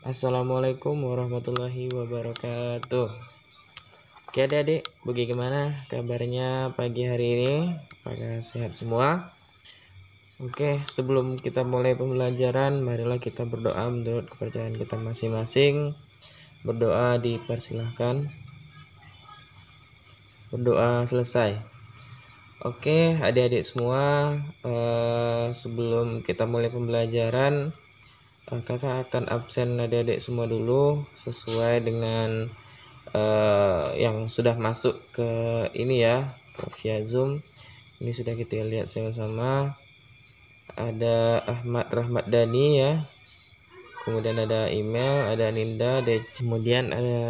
Assalamualaikum warahmatullahi wabarakatuh. Oke adik-adik, bagaimana kabarnya pagi hari ini? Apakah sehat semua? Oke, sebelum kita mulai pembelajaran, marilah kita berdoa menurut kepercayaan kita masing-masing. Berdoa dipersilahkan. Berdoa selesai. Oke, adik-adik semua, sebelum kita mulai pembelajaran, kakak akan absen adik-adik semua dulu sesuai dengan yang sudah masuk ke ini ya, ke via Zoom. Ini sudah kita lihat sama-sama. Ada Ahmad Rahmat Dhani ya. Kemudian ada email, ada Ninda, kemudian ada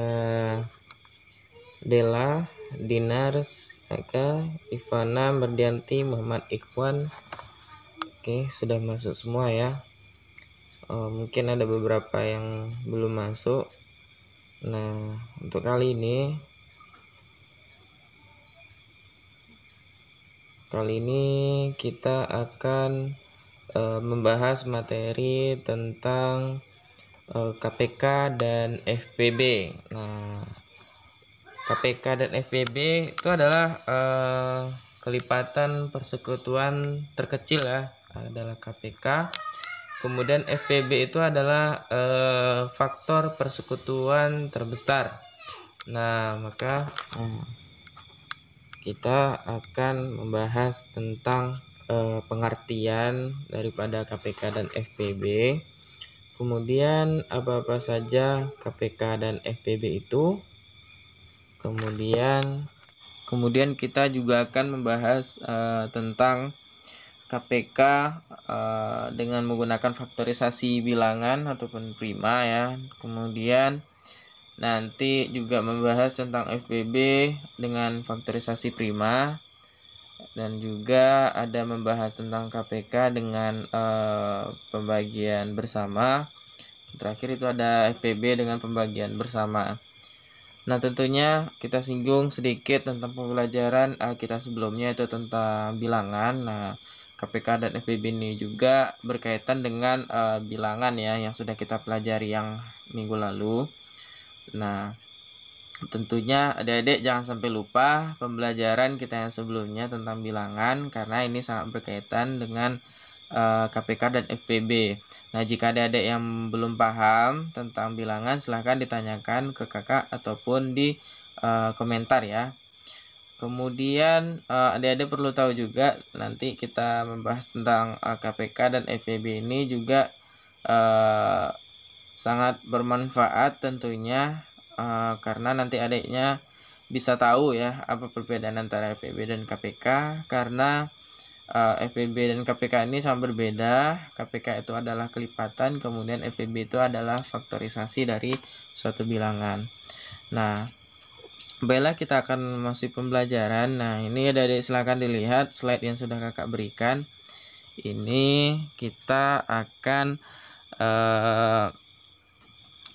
Dela, Dinars, Kakak, Ivana, Merdianti, Muhammad Ikhwan. Oke, sudah masuk semua ya. Mungkin ada beberapa yang belum masuk. Nah, untuk kali ini kita akan membahas materi tentang KPK dan FPB. Nah, KPK dan FPB itu adalah kelipatan persekutuan terkecil ya, adalah KPK. Kemudian FPB itu adalah faktor persekutuan terbesar. Nah, maka kita akan membahas tentang pengertian daripada KPK dan FPB. Kemudian apa-apa saja KPK dan FPB itu. Kemudian kita juga akan membahas tentang KPK dengan menggunakan faktorisasi bilangan ataupun prima ya. Kemudian nanti juga membahas tentang FPB dengan faktorisasi prima, dan juga ada membahas tentang KPK dengan pembagian bersama. Terakhir itu ada FPB dengan pembagian bersama. Nah, tentunya kita singgung sedikit tentang pembelajaran kita sebelumnya, itu tentang bilangan. Nah, KPK dan FPB ini juga berkaitan dengan bilangan ya, yang sudah kita pelajari yang minggu lalu. Nah, tentunya adik-adik jangan sampai lupa pembelajaran kita yang sebelumnya tentang bilangan, karena ini sangat berkaitan dengan KPK dan FPB. Nah, jika adik-adik yang belum paham tentang bilangan, silahkan ditanyakan ke kakak ataupun di komentar ya. Kemudian adik-adik perlu tahu juga, nanti kita membahas tentang KPK dan FPB ini juga sangat bermanfaat tentunya, karena nanti adiknya bisa tahu ya apa perbedaan antara FPB dan KPK, karena FPB dan KPK ini sangat berbeda. KPK itu adalah kelipatan, kemudian FPB itu adalah faktorisasi dari suatu bilangan. Nah, baiklah, kita akan masuk pembelajaran. Nah, ini adik-adik silakan dilihat slide yang sudah kakak berikan. Ini kita akan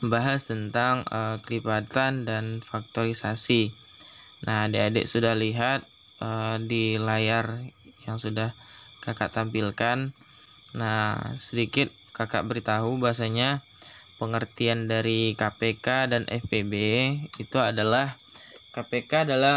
membahas tentang kelipatan dan faktorisasi. Nah, adik-adik sudah lihat di layar yang sudah kakak tampilkan. Nah, sedikit kakak beritahu bahasanya pengertian dari KPK dan FPB itu adalah, KPK adalah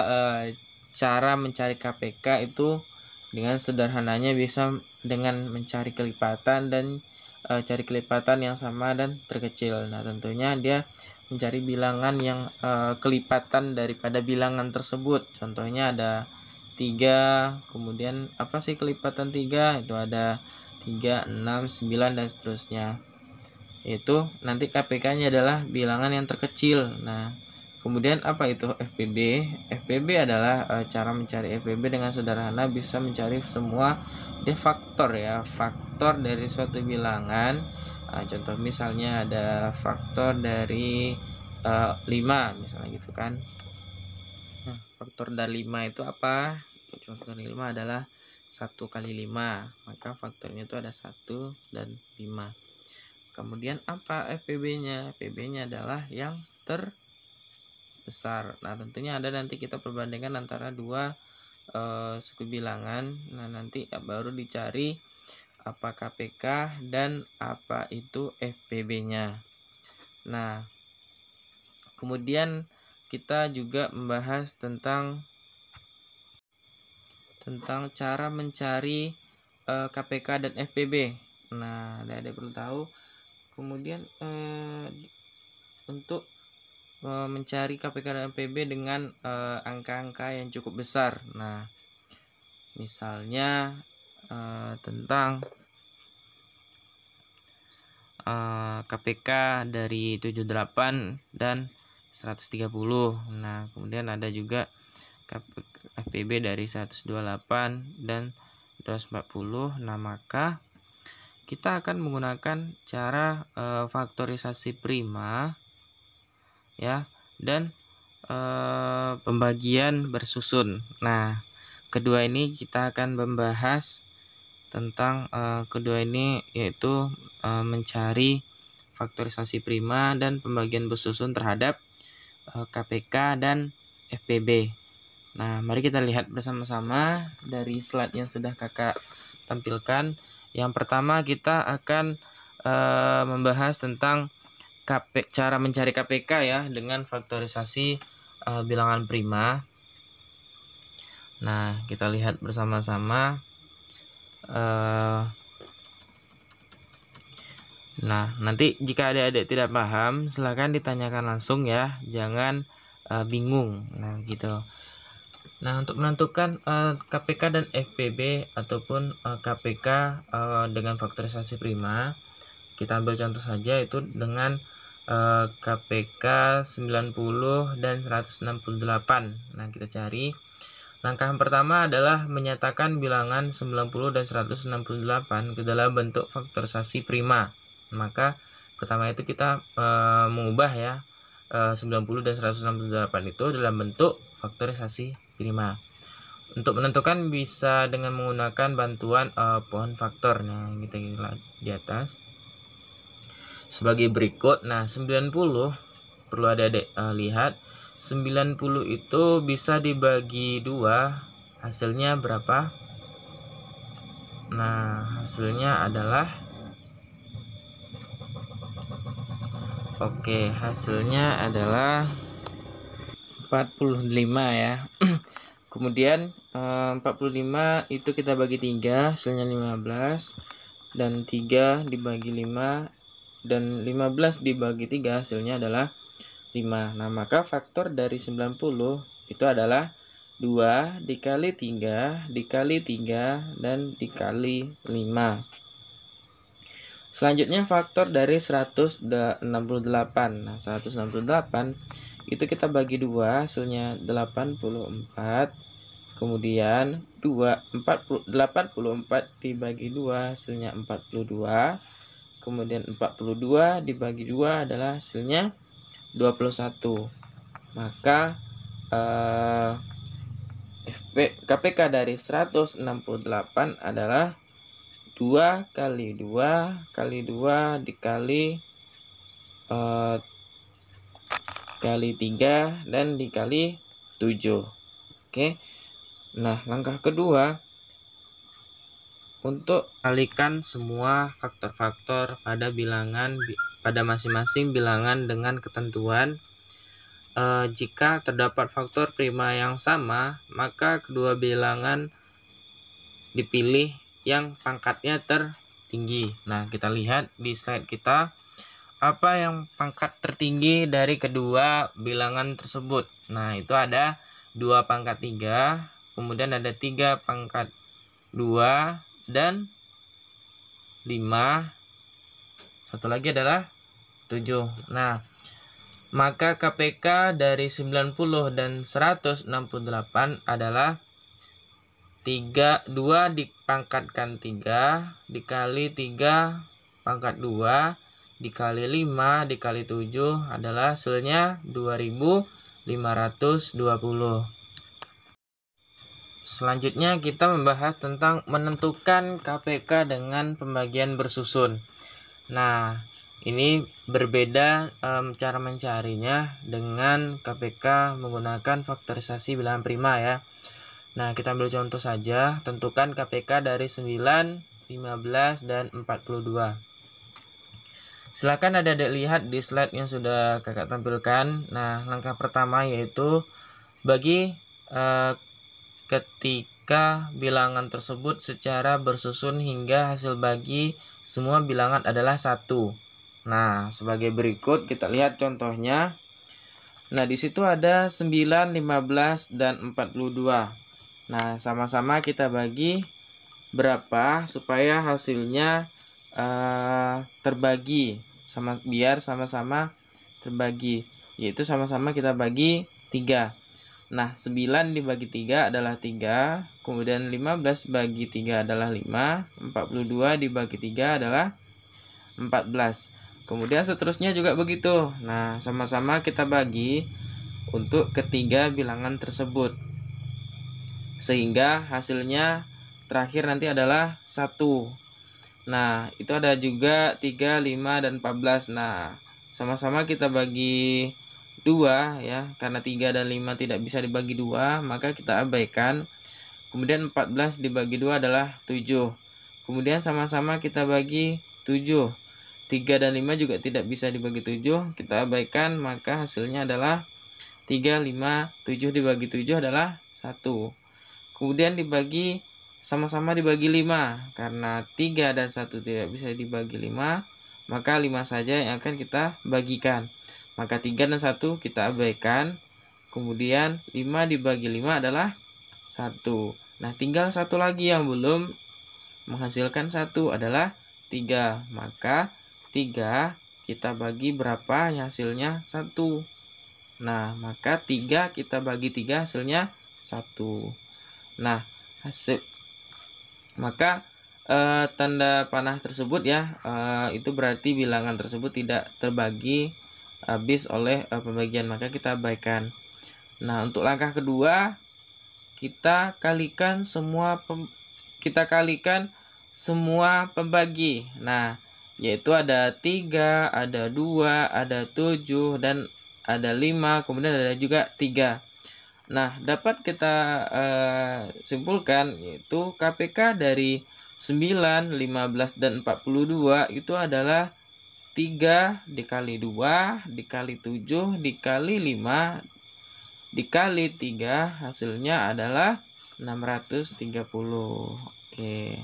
cara mencari KPK itu dengan sederhananya bisa dengan mencari kelipatan dan cari kelipatan yang sama dan terkecil. Nah, tentunya dia mencari bilangan yang kelipatan daripada bilangan tersebut. Contohnya ada 3, kemudian apa sih kelipatan 3? Itu ada 3, 6, 9 dan seterusnya. Itu nanti KPK-nya adalah bilangan yang terkecil. Nah, kemudian apa itu FPB? FPB adalah cara mencari FPB dengan sederhana bisa mencari semua faktor ya, faktor dari suatu bilangan. Contoh misalnya ada faktor dari 5 misalnya gitu kan. Nah, faktor dari 5 itu apa? Faktor dari 5 adalah 1 kali 5, maka faktornya itu ada 1 dan 5. Kemudian apa FPB-nya? FPB-nya adalah yang terbesar. Nah, tentunya ada nanti kita perbandingan antara dua suku bilangan. Nah, nanti baru dicari apa KPK dan apa itu FPB-nya. Nah, kemudian kita juga membahas tentang cara mencari KPK dan FPB. Nah, adik-adik perlu tahu. Kemudian untuk mencari KPK dan FPB dengan angka-angka yang cukup besar. Nah, misalnya tentang KPK dari 78 dan 130. Nah, kemudian ada juga FPB dari 128 dan 240. Nah, maka kita akan menggunakan cara faktorisasi prima ya, dan pembagian bersusun. Nah, kedua ini kita akan membahas tentang kedua ini, yaitu mencari faktorisasi prima dan pembagian bersusun terhadap KPK dan FPB. Nah, mari kita lihat bersama-sama dari slide yang sudah kakak tampilkan. Yang pertama kita akan membahas tentang cara mencari KPK ya dengan faktorisasi bilangan prima. Nah, kita lihat bersama-sama. Nah, nanti jika adik-adik tidak paham, silakan ditanyakan langsung ya, jangan bingung. Nah, gitu. Nah, untuk menentukan KPK dan FPB ataupun KPK dengan faktorisasi prima, kita ambil contoh saja itu dengan KPK 90 dan 168. Nah, kita cari. Langkah yang pertama adalah menyatakan bilangan 90 dan 168 ke dalam bentuk faktorisasi prima. Maka pertama itu kita mengubah ya 90 dan 168 itu dalam bentuk faktorisasi prima. Untuk menentukan bisa dengan menggunakan bantuan pohon faktor. Nah, kita lihat di atas sebagai berikut. Nah, 90 perlu adik-adik lihat. 90 itu bisa dibagi 2, hasilnya berapa? Nah, hasilnya adalah hasilnya adalah 45 ya. Kemudian 45 itu kita bagi 3, hasilnya 15, dan 3 dibagi 5 dan 15 dibagi 3 hasilnya adalah 5. Nah, maka faktor dari 90 itu adalah 2 dikali 3 dikali 3 dan dikali 5. Selanjutnya faktor dari 168. Nah, 168 itu kita bagi 2, hasilnya 84. Kemudian 84 dibagi 2 hasilnya 42. Kemudian 42 dibagi 2 adalah hasilnya 21. Maka KPK dari 168 adalah 2 kali 2 kali 2 dikali kali 3 dan dikali 7. Oke. Nah, langkah kedua untuk kalikan semua faktor-faktor pada masing-masing bilangan dengan ketentuan jika terdapat faktor prima yang sama, maka kedua bilangan dipilih yang pangkatnya tertinggi. Nah, kita lihat di slide kita apa yang pangkat tertinggi dari kedua bilangan tersebut. Nah, itu ada 2 pangkat 3, kemudian ada 3 pangkat 2 dan 5. Satu lagi adalah 7. Nah, maka KPK dari 90 dan 168 adalah 2 dipangkatkan 3 dikali 3 pangkat 2 dikali 5 dikali 7 adalah hasilnya 2520. Selanjutnya kita membahas tentang menentukan KPK dengan pembagian bersusun. Nah, ini berbeda cara mencarinya dengan KPK menggunakan faktorisasi bilangan prima ya. Nah, kita ambil contoh saja, tentukan KPK dari 9, 15, dan 42. Silakan adik-adik lihat di slide yang sudah kakak tampilkan. Nah, langkah pertama yaitu bagi ketika bilangan tersebut secara bersusun hingga hasil bagi semua bilangan adalah 1. Nah, sebagai berikut kita lihat contohnya. Nah, di situ ada 9, 15, dan 42. Nah, sama-sama kita bagi berapa supaya hasilnya terbagi, biar sama-sama terbagi, yaitu sama-sama kita bagi 3. Nah, 9 dibagi 3 adalah 3, kemudian 15 bagi 3 adalah 5, 42 dibagi 3 adalah 14. Kemudian seterusnya juga begitu. Nah, sama-sama kita bagi untuk ketiga bilangan tersebut, sehingga hasilnya terakhir nanti adalah 1. Nah, itu ada juga 3, 5, dan 14. Nah, sama-sama kita bagi 2 ya, karena 3 dan 5 tidak bisa dibagi 2, maka kita abaikan. Kemudian 14 dibagi 2 adalah 7. Kemudian sama-sama kita bagi 7. 3 dan 5 juga tidak bisa dibagi 7, kita abaikan, maka hasilnya adalah 3, 5, 7 dibagi 7 adalah 1. Kemudian dibagi, sama-sama dibagi 5, karena 3 dan 1 tidak bisa dibagi 5, maka 5 saja yang akan kita bagikan. Maka 3 dan 1 kita abaikan. Kemudian 5 dibagi 5 adalah 1. Nah, tinggal satu lagi yang belum menghasilkan 1 adalah 3. Maka 3 kita bagi berapa yang hasilnya 1. Nah, maka 3 kita bagi 3 hasilnya 1. Nah, maka tanda panah tersebut ya, itu berarti bilangan tersebut tidak terbagi habis oleh pembagian, maka kita abaikan. Nah, untuk langkah kedua, kita kalikan semua pembagi. Nah, yaitu ada 3, ada 2, ada 7, dan ada 5, kemudian ada juga 3. Nah, dapat kita simpulkan yaitu KPK dari 9, 15, dan 42 itu adalah 3 dikali 2 dikali 7 dikali 5 dikali 3, hasilnya adalah 630. Oke.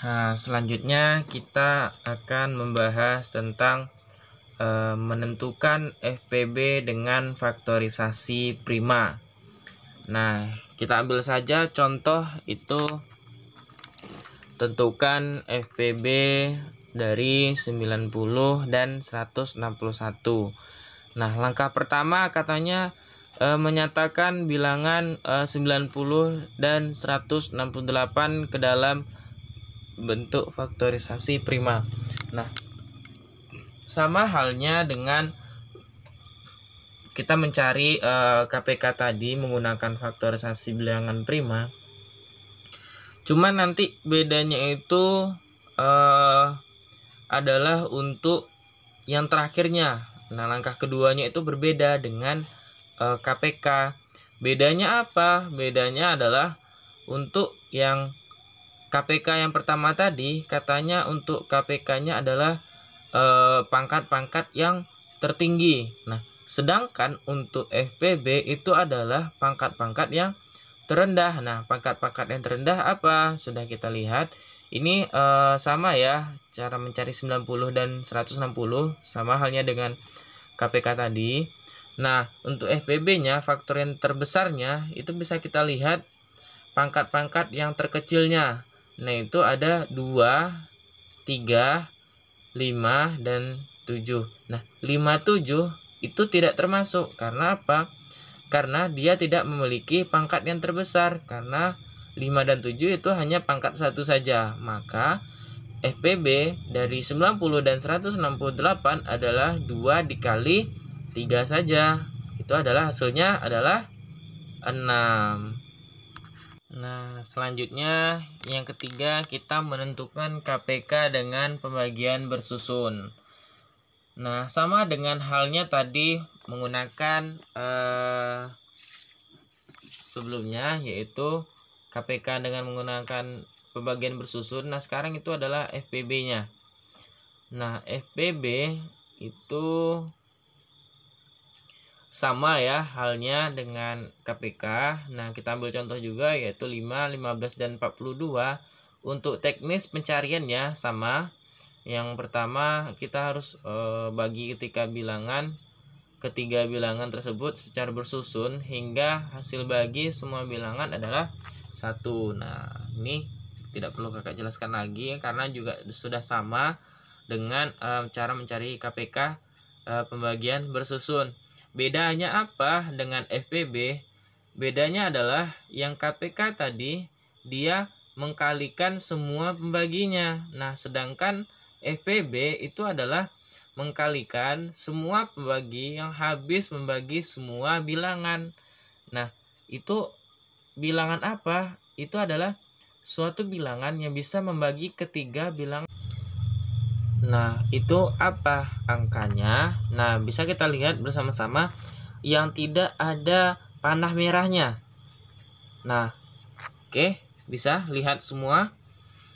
Nah, selanjutnya kita akan membahas tentang menentukan FPB dengan faktorisasi prima. Nah, kita ambil saja contoh itu, tentukan FPB dari 90 dan 161. Nah, langkah pertama katanya menyatakan bilangan 90 dan 168 ke dalam bentuk faktorisasi prima. Nah, sama halnya dengan kita mencari KPK tadi menggunakan faktorisasi bilangan prima. Cuma nanti bedanya itu adalah untuk yang terakhirnya. Nah, langkah keduanya itu berbeda dengan KPK. Bedanya apa? Bedanya adalah untuk yang KPK yang pertama tadi, katanya untuk KPK-nya adalah pangkat-pangkat yang tertinggi. Nah, sedangkan untuk FPB itu adalah pangkat-pangkat yang terendah. Nah, pangkat-pangkat yang terendah apa? Sudah kita lihat. Ini sama ya, cara mencari 90 dan 160 sama halnya dengan KPK tadi. Nah, untuk FPB-nya, faktor yang terbesarnya itu bisa kita lihat pangkat-pangkat yang terkecilnya. Nah, itu ada 2, 3, 5, dan 7. Nah, 5, 7 itu tidak termasuk. Karena apa? Karena dia tidak memiliki pangkat yang terbesar. Karena 5 dan 7 itu hanya pangkat 1 saja. Maka FPB dari 90 dan 168 adalah 2 dikali 3 saja. Itu adalah hasilnya adalah 6. Nah, selanjutnya yang ketiga, kita menentukan KPK dengan pembagian bersusun. Nah, sama dengan halnya tadi menggunakan sebelumnya, yaitu KPK dengan menggunakan pembagian bersusun. Nah, sekarang itu adalah FPB-nya. Nah, FPB itu sama ya halnya dengan KPK. Nah, kita ambil contoh juga yaitu 5, 15, dan 42. Untuk teknis pencariannya sama. Yang pertama kita harus bagi ketiga bilangan tersebut secara bersusun hingga hasil bagi semua bilangan adalah 1. Nah, ini tidak perlu kakak jelaskan lagi karena juga sudah sama dengan cara mencari KPK pembagian bersusun. Bedanya apa dengan FPB? Bedanya adalah yang KPK tadi dia mengkalikan semua pembaginya. Nah, sedangkan FPB itu adalah mengkalikan semua pembagi yang habis membagi semua bilangan. Nah, itu bilangan apa? Itu adalah suatu bilangan yang bisa membagi ketiga bilangan. Nah, itu apa angkanya? Nah, bisa kita lihat bersama-sama yang tidak ada panah merahnya. Nah, oke, bisa lihat semua.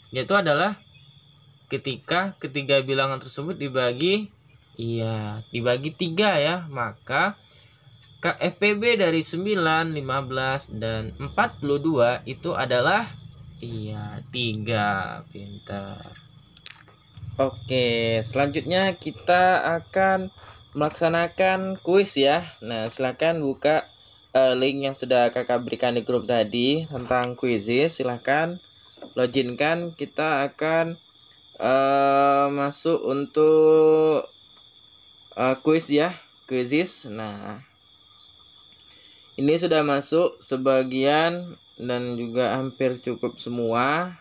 Yaitu adalah ketika ketiga bilangan tersebut dibagi 3 ya, maka FPB dari 9, 15, dan 42 itu adalah 3. Pintar. Oke, selanjutnya kita akan melaksanakan kuis ya. Nah, silakan buka link yang sudah kakak berikan di grup tadi tentang kuisis. Silahkan loginkan. Kita akan masuk untuk kuis ya, kuisis. Nah, ini sudah masuk sebagian dan juga hampir cukup semua.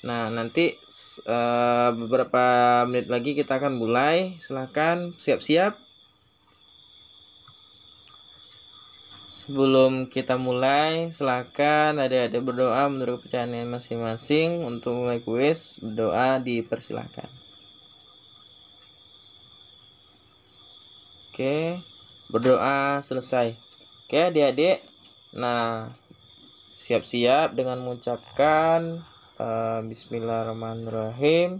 Nah, nanti beberapa menit lagi kita akan mulai. Silahkan siap-siap. Sebelum kita mulai, silakan adik-adik berdoa menurut kepercayaan masing-masing. Untuk mulai kuis, berdoa dipersilakan. Oke, berdoa selesai. Oke, adik-adik. Nah, siap-siap dengan mengucapkan Bismillahirrahmanirrahim.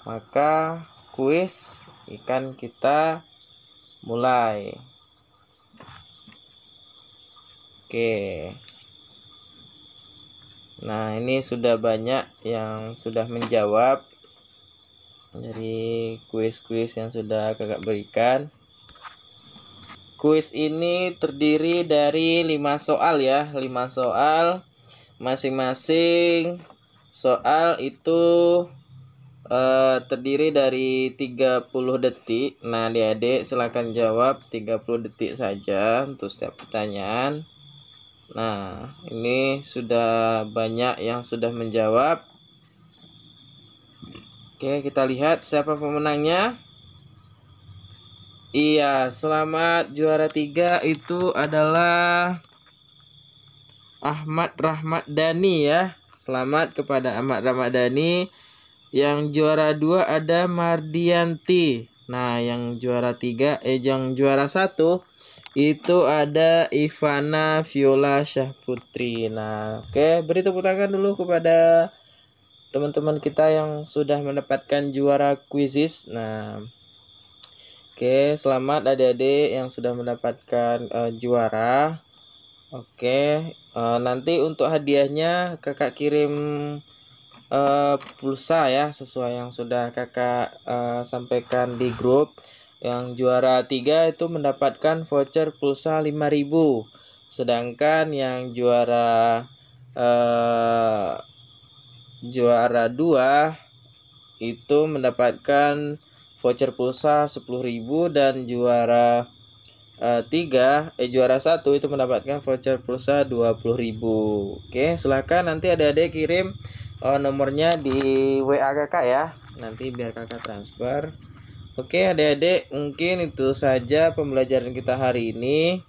Maka kuis ikan kita mulai. Oke. Nah, ini sudah banyak yang sudah menjawab dari kuis-kuis yang sudah kakak berikan. Kuis ini terdiri dari 5 soal ya, 5 soal. Masing-masing soal itu terdiri dari 30 detik. Nah, adik-adik silakan jawab 30 detik saja untuk setiap pertanyaan. Nah, ini sudah banyak yang sudah menjawab. Oke, kita lihat siapa pemenangnya. Iya, selamat juara 3 itu adalah Ahmad Rahmadani ya. Selamat kepada Ahmad Rahmadani. Yang juara 2 ada Mardianti. Nah, yang juara 3 yang juara 1 itu ada Ivana Viola Syahputri. Nah, oke, beri tepuk tangan dulu kepada teman-teman kita yang sudah mendapatkan juara kuisis. Nah, oke, selamat adik-adik yang sudah mendapatkan juara. Oke, nanti untuk hadiahnya kakak kirim pulsa ya, sesuai yang sudah kakak sampaikan di grup. Yang juara 3 itu mendapatkan voucher pulsa 5.000. Sedangkan yang juara 2 itu mendapatkan voucher pulsa 10.000 dan juara 1 itu mendapatkan voucher pulsa 20.000. Oke, silahkan nanti adik-adik kirim nomornya di WA kakak ya, nanti biar kakak transfer. Oke, adik-adik, mungkin itu saja pembelajaran kita hari ini.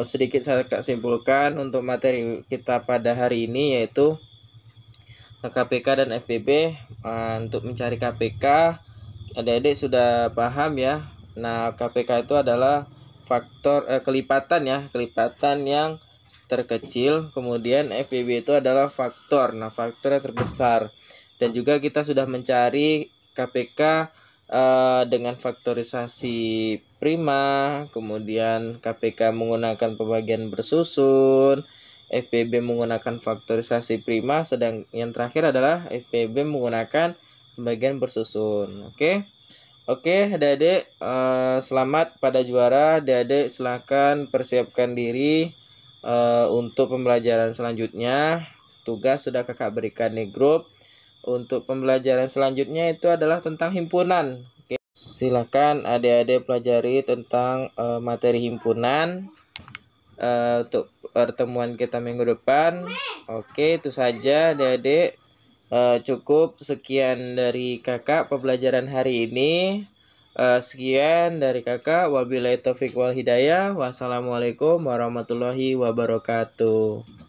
Sedikit saya simpulkan untuk materi kita pada hari ini, yaitu KPK dan FPB. Untuk mencari KPK, adik-adik sudah paham ya. Nah, KPK itu adalah faktor kelipatan ya, kelipatan yang terkecil. Kemudian FPB itu adalah faktor, nah faktor yang terbesar. Dan juga kita sudah mencari KPK dengan faktorisasi prima, kemudian KPK menggunakan pembagian bersusun, FPB menggunakan faktorisasi prima, sedang yang terakhir adalah FPB menggunakan pembagian bersusun. Oke, adik-adik, selamat pada juara. Adik-adik silahkan persiapkan diri untuk pembelajaran selanjutnya. Tugas sudah kakak berikan di grup. Untuk pembelajaran selanjutnya itu adalah tentang himpunan. Oke, silakan adik-adik pelajari tentang materi himpunan untuk pertemuan kita minggu depan. Oke, itu saja adik-adik. Cukup sekian dari kakak pembelajaran hari ini. Sekian dari kakak. Wabillahi taufiq wal hidayah. Wassalamualaikum warahmatullahi wabarakatuh.